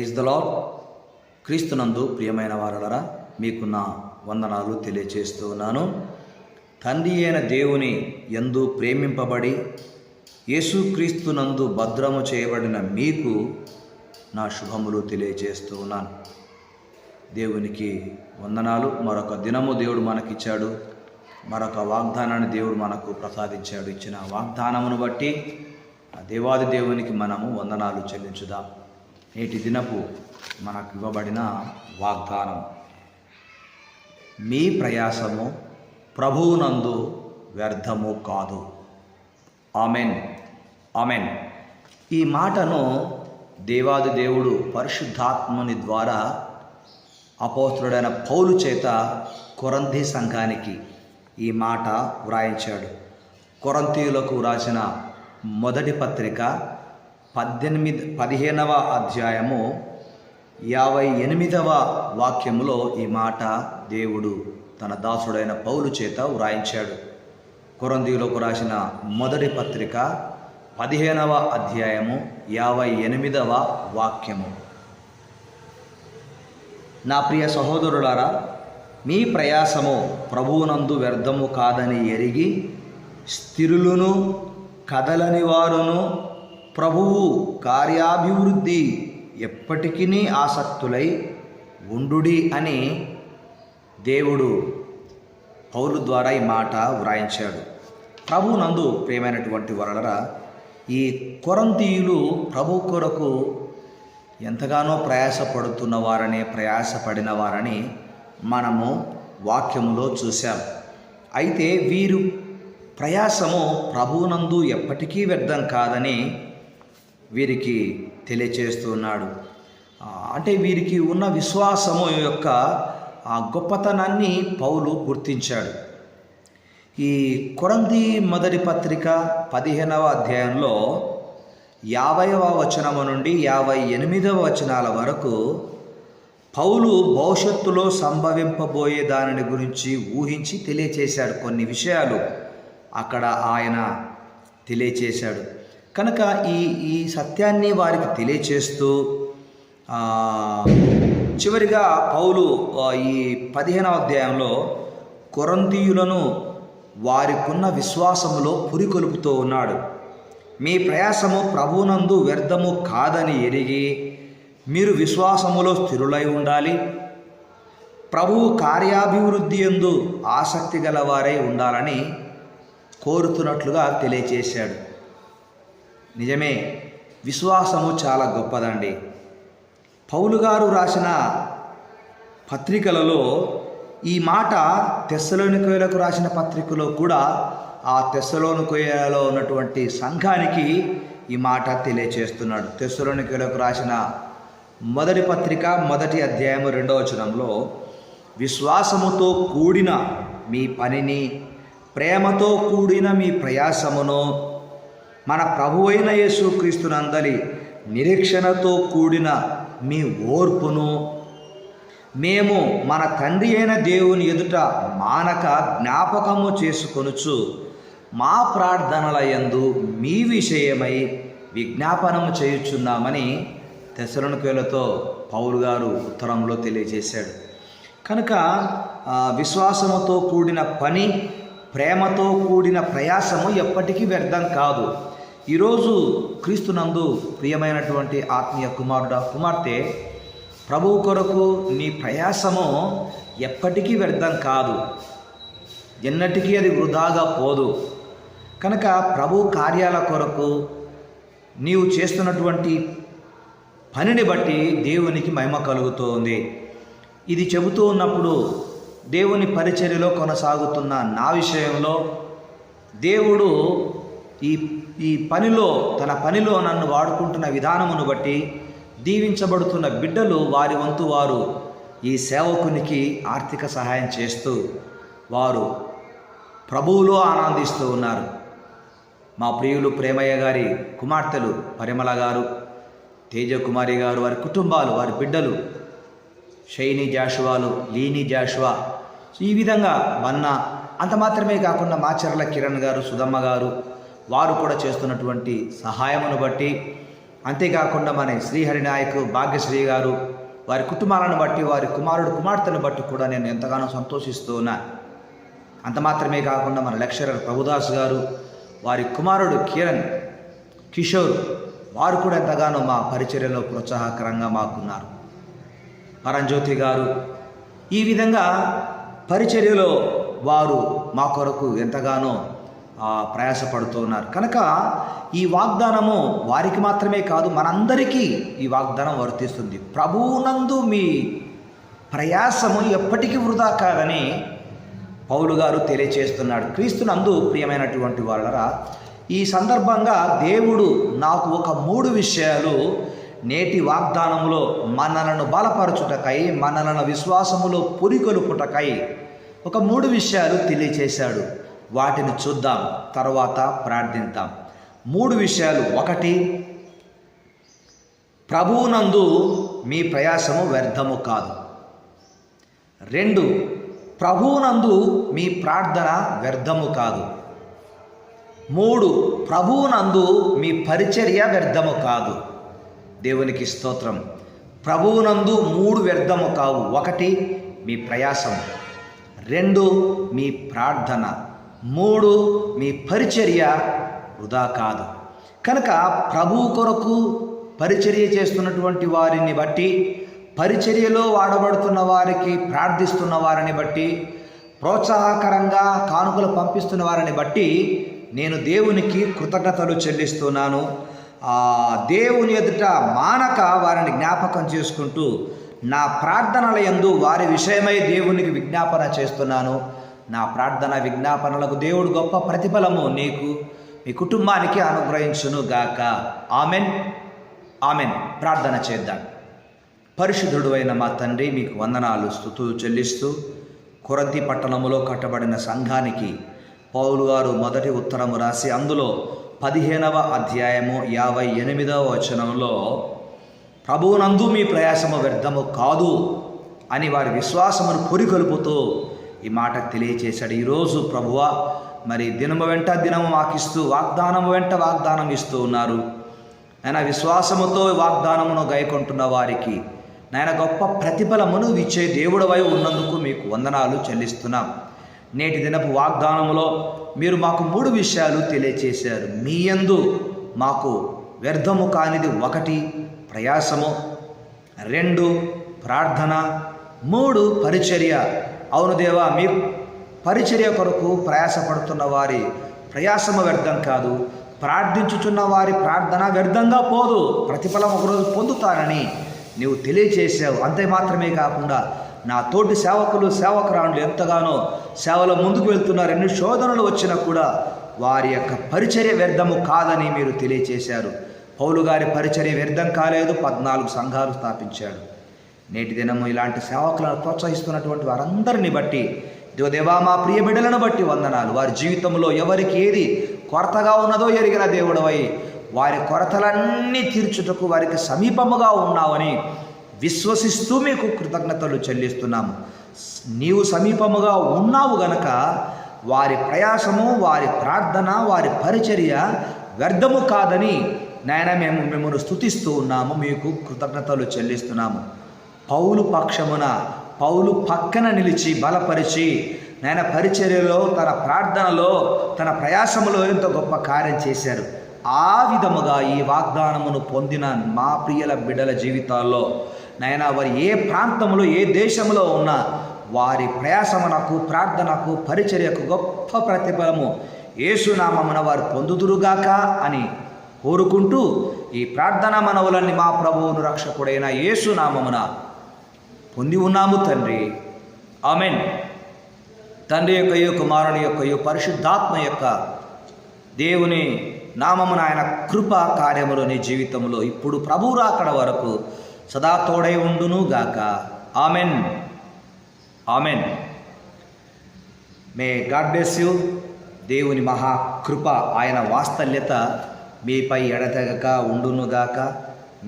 Praise the lord. క్రీస్తునందు ప్రియమైన వారలరా, మీకు నా వందనాలు తెలియచేస్తూ ఉన్నాను. తండ్రి అయిన దేవుని యందు ప్రేమింపబడి యేసుక్రీస్తునందు భద్రము చేయబడిన మీకు నా శుభములు తెలియచేస్తూ ఉన్నాను. దేవునికి వందనాలు. మరొక దినము దేవుడు మనకిచ్చాడు, మరొక వాగ్దానాన్ని దేవుడు మనకు ప్రసాదించాడు. ఇచ్చిన వాగ్దానమును బట్టి ఆ దేవాది దేవునికి మనము వందనాలు చెల్లించుదాం. నేటి దినపు మనకు ఇవ్వబడిన వాగ్దానం: మీ ప్రయాసము ప్రభువునందు వ్యర్థము కాదు. Amen, amen. ఈ మాటను దేవాది దేవుడు పరిశుద్ధాత్మని ద్వారా అపోస్తలుడైన పౌలు చేత కొరంథీ సంఘానికి ఈ మాట వ్రాయించాడు. కొరంథీయులకు వ్రాసిన మొదటి పత్రిక 15వ అధ్యాయము 58వ వాక్యములో ఈ మాట దేవుడు తన దాసుడైన పౌలు చేత వ్రాయించాడు. కొరంథీయులకు రాసిన మొదటి పత్రిక 15వ అధ్యాయము 58వ వాక్యము: నా ప్రియ సహోదరులారా, మీ ప్రయాసము ప్రభువునందు వ్యర్థము కాదని ఎరిగి స్థిరులను కదలని వారును ప్రభువు కార్యాభివృద్ధి ఎప్పటికీ ఆసక్తులై ఉండుడి అని దేవుడు పౌలు ద్వారా ఈ మాట వ్రాయించాడు. ప్రభువునందు ప్రియమైనటువంటి వారలారా, ఈ కొరంథీయులు ప్రభు కొరకు ఎంతగానో ప్రయాసపడిన వారని మనము వాక్యములో చూశాం. అయితే వీరు ప్రయాసము ప్రభువునందు ఎప్పటికీ వ్యర్థం కాదని వీరికి తెలియచేస్తున్నాడు. అంటే వీరికి ఉన్న విశ్వాసము యొక్క ఆ గొప్పతనాన్ని పౌలు గుర్తించాడు. ఈ కొరంథీ మొదటి పత్రిక 15వ అధ్యాయంలో 50వ వచనము నుండి 58వ వచనాల వరకు పౌలు భవిష్యత్తులో సంభవింపబోయే దానిని గురించి ఊహించి తెలియచేశాడు. కొన్ని విషయాలు అక్కడ ఆయన తెలియచేశాడు. కనుక ఈ సత్యాన్ని వారికి తెలియచేస్తూ చివరిగా పౌలు ఈ 15వ అధ్యాయంలో కొరంథీయులను వారికున్న విశ్వాసములో పురికొల్పుతూ ఉన్నాడు. మీ ప్రయాసము ప్రభువునందు వ్యర్థము కాదని ఎరిగి మీరు విశ్వాసములో స్థిరులై ఉండాలి, ప్రభువు కార్యాభివృద్ధి యందు ఆసక్తి గలవారై ఉండాలని కోరుతున్నట్లుగా తెలియచేశాడు. నిజమే, విశ్వాసము చాలా గొప్పదండి. పౌలు గారు రాసిన పత్రికలలో ఈ మాట తెస్సలోనికయులకు రాసిన పత్రికలో కూడా ఆ తెస్సలోనికయలో ఉన్నటువంటి సంఘానికి ఈ మాట తెలియచేస్తున్నాడు. తెస్సలోనికయులకు రాసిన మొదటి పత్రిక 1వ అధ్యాయం 2వ వచనంలో విశ్వాసముతో కూడిన మీ పనిని, ప్రేమతో కూడిన మీ ప్రయాసమును, మన ప్రభువైన యేసుక్రీస్తునందలి నిరీక్షణతో కూడిన మీ ఓర్పును మేము మన తండ్రి అయిన దేవుని ఎదుట మానక జ్ఞాపకము చేసుకొనుచు మా ప్రార్థనల యందు మీ విషయమై విజ్ఞాపనము చేయుచున్నామని తెస్సలోనికయులతో పౌలు గారు ఉత్తరంలో తెలియజేశాడు. కనుక విశ్వాసముతో కూడిన పని, ప్రేమతో కూడిన ప్రయాసము ఎప్పటికీ వ్యర్థం కాదు. ఈరోజు క్రీస్తునందు ప్రియమైనటువంటి ఆత్మీయ కుమార్తె, ప్రభువు కొరకు నీ ప్రయాసము ఎప్పటికీ వ్యర్థం కాదు, ఎన్నటికీ అది వృధాగా పోదు. కనుక ప్రభు కార్యాల కొరకు నీవు చేస్తున్నటువంటి పనిని బట్టి దేవునికి మహిమ కలుగుతోంది. ఇది చెబుతూ ఉన్నప్పుడు దేవుని పరిచర్యలో కొనసాగుతున్న నా విషయంలో దేవుడు ఈ పనిలో, తన పనిలో నన్ను వాడుకుంటున్న విధానమును బట్టి దీవించబడుతున్న బిడ్డలు వారి వంతు వారు ఈ సేవకునికి ఆర్థిక సహాయం చేస్తూ వారు ప్రభువులో ఆనందిస్తూ ఉన్నారు. మా ప్రియులు ప్రేమయ్య గారి కుమార్తెలు పరిమళ గారు, తేజకుమారి గారు, వారి కుటుంబాలు, వారి బిడ్డలు షైనీ జాషువాలు, లీనీ జాషువా, ఈ విధంగా బన్నా, అంత మాత్రమే కాకుండా మాచర్ల కిరణ్ గారు, సుధమ్మ గారు, వారు కూడా చేస్తున్నటువంటి సహాయమును బట్టి అంతేకాకుండా మన శ్రీహరి నాయక్, భాగ్యశ్రీ గారు, వారి కుటుంబాలను బట్టి, వారి కుమార్తెను బట్టి కూడా నేను ఎంతగానో సంతోషిస్తూ ఉన్నా. అంత మాత్రమే కాకుండా మన లెక్చరర్ ప్రభుదాస్ గారు, వారి కుమారుడు కిషోర్, వారు కూడా ఎంతగానో మా పరిచర్యలో ప్రోత్సాహకరంగా మాకున్నారు. పరంజ్యోతి గారు, ఈ విధంగా పరిచర్యలో వారు మా కొరకు ఎంతగానో ప్రయాసపడుతూ ఉన్నారు. కనుక ఈ వాగ్దానము వారికి మాత్రమే కాదు, మనందరికీ ఈ వాగ్దానం వర్తిస్తుంది. ప్రభువునందు మీ ప్రయాసము ఎప్పటికీ వృధా కాదని పౌలు గారు తెలియచేస్తున్నాడు. క్రీస్తునందు ప్రియమైనటువంటి వాళ్ళరా, ఈ సందర్భంగా దేవుడు నాకు ఒక 3 విషయాలు నేటి వాగ్దానములో మనలను బలపరచుటకై, మనలను విశ్వాసములో పురికొల్పుటకై ఒక 3 విషయాలు తెలియచేశాడు. వాటిని చూద్దాం, తర్వాత ప్రార్థిద్దాం. 3 విషయాలు. 1, ప్రభువునందు మీ ప్రయాసము వ్యర్థము కాదు. 2, ప్రభువునందు మీ ప్రార్థన వ్యర్థము కాదు. 3, ప్రభువునందు మీ పరిచర్య వ్యర్థము కాదు. దేవునికి స్తోత్రం. ప్రభువునందు 3 వ్యర్థము కావు. 1 మీ ప్రయాసం, 2 మీ ప్రార్థన, 3 మీ పరిచర్య వృధా కాదు. కనుక ప్రభువు కొరకు పరిచర్య చేస్తున్నటువంటి వారిని బట్టి, పరిచర్యలో వాడబడుతున్న వారికి ప్రార్థిస్తున్న వారిని బట్టి, ప్రోత్సాహకరంగా కానుకలు పంపిస్తున్న వారిని బట్టి నేను దేవునికి కృతజ్ఞతలు చెల్లిస్తున్నాను. దేవుని ఎదుట మానక వారిని జ్ఞాపకం చేసుకుంటూ నా ప్రార్థనల యందు వారి విషయమై దేవునికి విజ్ఞాపన చేస్తున్నాను. నా ప్రార్థన విజ్ఞాపనలకు దేవుడు గొప్ప ప్రతిఫలము నీకు, మీ కుటుంబానికి అనుగ్రహించును గాక. Amen, amen. ప్రార్థన చేద్దాం. పరిశుద్ధుడు అయిన మా తండ్రి, మీకు వందనాలు, స్తుతులు చెల్లిస్తూ కొరింథీ పట్టణములో కట్టబడిన సంఘానికి పౌలు గారు మొదటి ఉత్తరము రాసి అందులో 15వ అధ్యాయము 58వ వచనంలో ప్రభువునందు మీ ప్రయాసము వ్యర్థము కాదు అని వారి విశ్వాసమును పురికొల్పుతూ ఈ మాట తెలియచేశాడు. ఈరోజు ప్రభువా, మరి దినము వెంట దినము మాకిస్తూ, వాగ్దానము వెంట వాగ్దానం ఇస్తూ ఉన్నారు. నాయన, విశ్వాసముతో వాగ్దానమును గైకొంటున్న వారికి నాయన గొప్ప ప్రతిఫలమును ఇచ్చే దేవుడవై ఉన్నందుకు మీకు వందనాలు చెల్లిస్తున్నాం. నేటి దినపు వాగ్దానములో మీరు మాకు 3 విషయాలు తెలియచేశారు. మీ యందు మాకు వ్యర్థము కానిది 1 ప్రయాసము, 2 ప్రార్థన, 3 పరిచర్య. అవును దేవా, మీ పరిచర్య కొరకు ప్రయాసపడుతున్న వారి ప్రయాసము వ్యర్థం కాదు, ప్రార్థించుచున్న వారి ప్రార్థన వ్యర్థంగా పోదు, ప్రతిఫలం ఒకరోజు పొందుతారని నీవు తెలియచేసావు. అంతే మాత్రమే కాకుండా నా తోటి సేవకులు, సేవకురాండ్లు ఎంతగానో సేవలో ముందుకు వెళ్తున్నారు. ఎన్ని శోధనలు వచ్చినా కూడా వారి యొక్క పరిచర్య వ్యర్థము కాదని మీరు తెలియచేశారు. పౌలు గారి పరిచర్య వ్యర్థం కాలేదు, 14 సంఘాలు స్థాపించాడు. నేటి దినము ఇలాంటి సేవకులను ప్రోత్సహిస్తున్నటువంటి వారందరిని బట్టి దేవా, మా ప్రియ బిడ్డలను బట్టి వందనాలు. వారి జీవితంలో ఎవరికి ఏది కొరతగా ఉన్నదో ఎరిగిన దేవుడవై వారి కొరతలన్నీ తీర్చుటకు వారికి సమీపముగా ఉన్నావని విశ్వసిస్తూ మీకు కృతజ్ఞతలు చెల్లిస్తున్నాము. నీవు సమీపముగా ఉన్నావు గనక వారి ప్రయాసము, వారి ప్రార్థన, వారి పరిచర్య వ్యర్థము కాదని నాయన మేము మిమ్మల్ని స్తుతిస్తూ ఉన్నాము, మీకు కృతజ్ఞతలు చెల్లిస్తున్నాము. పౌలు పక్షమున, పౌలు పక్కన నిలిచి బలపరిచి నాయన పరిచర్యలో, తన ప్రార్థనలో, తన ప్రయాసములో ఎంతో గొప్ప కార్యం చేశారు. ఆ విధముగా ఈ వాగ్దానమును పొందిన మా ప్రియుల బిడ్డల జీవితాల్లో నాయన వారి ఏ ప్రాంతంలో, ఏ దేశంలో ఉన్నా వారి ప్రయాసమునకు, ప్రార్థనకు, పరిచర్యకు గొప్ప ప్రతిఫలము యేసునామమున వారు పొందుదురుగాక అని కోరుకుంటూ ఈ ప్రార్థన మనవులన్నీ మా ప్రభువును రక్షకుడైన యేసునామమున పొంది ఉన్నాము తండ్రి. ఆమెన్. తండ్రి యొక్కయు, కుమారుని యొక్కయు, పరిశుద్ధాత్మ యొక్క దేవుని నామమున ఆయన కృప కార్యములు నీ జీవితంలో ఇప్పుడు ప్రభువు రాకడ వరకు సదా తోడై ఉండును గాక. Amen, amen. May God bless you. దేవుని మహాకృప, ఆయన వాత్సల్యత మీపై ఎడతెగక ఉండునుగాక.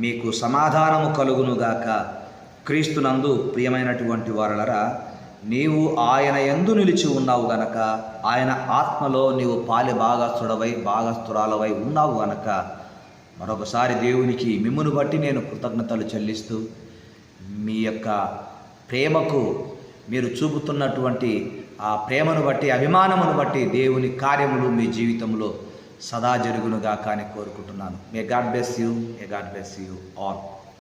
మీకు సమాధానము కలుగునుగాక. క్రీస్తునందు ప్రియమైనటువంటి వారలరా, నీవు ఆయన యందు నిలిచి ఉన్నావు గనక, ఆయన ఆత్మలో నీవు పాలి భాగస్థుడవై భాగస్థురాలవై ఉన్నావు గనక మరొకసారి దేవునికి మిమ్మును బట్టి నేను కృతజ్ఞతలు చెల్లిస్తూ, మీ యొక్క ప్రేమకు మీరు చూపుతున్నటువంటి ఆ ప్రేమను బట్టి, అభిమానమును బట్టి దేవుని కార్యములు మీ జీవితంలో సదా జరుగునుగా కానీ కోరుకుంటున్నాను. May God bless you all.